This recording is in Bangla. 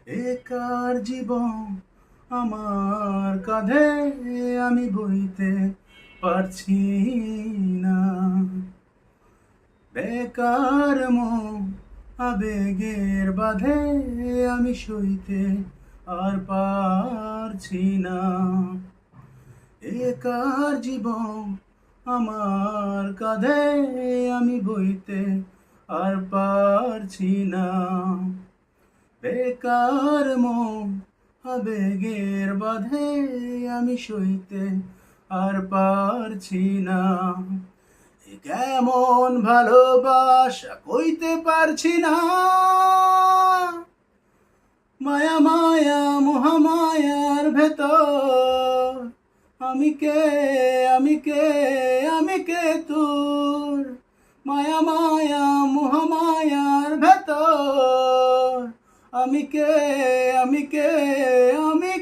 একার জীবন আমার কাঁধে আমি বইতে পারছি না। বেকার মন আবেগের বাঁধে আমি সইতে আর পারছি না। একার জীবন আমার কাঁধে আমি বইতে আর পারছি না। বেকার মন আবেগের বাঁধে আমি সইতে আর পারছি না। এ কেমন ভালোবাসা কইতে পারছি না। মায়া মায়া মহামায়ার ভেতর আমি কে, আমি কে, আমি কে তোর। মায়া মায়া মহামায়ার ভেতর আমি কে, আমি কে, আমি